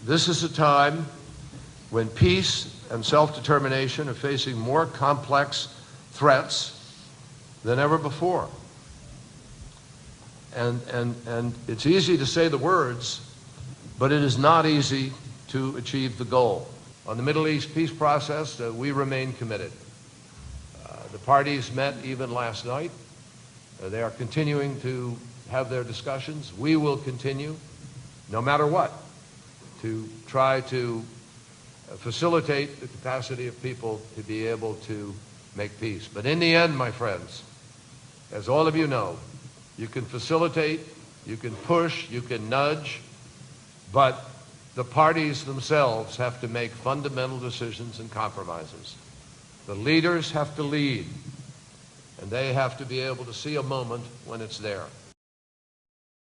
This is a time when peace and self-determination are facing more complex threats than ever before. And it's easy to say the words, but it is not easy to achieve the goal. On the Middle East peace process, we remain committed. The parties met even last night. They are continuing to have their discussions. We will continue, no matter what, to try to facilitate the capacity of people to be able to make peace. But in the end, my friends, as all of you know, you can facilitate, you can push, you can nudge, but the parties themselves have to make fundamental decisions and compromises. The leaders have to lead, and they have to be able to see a moment when it's there.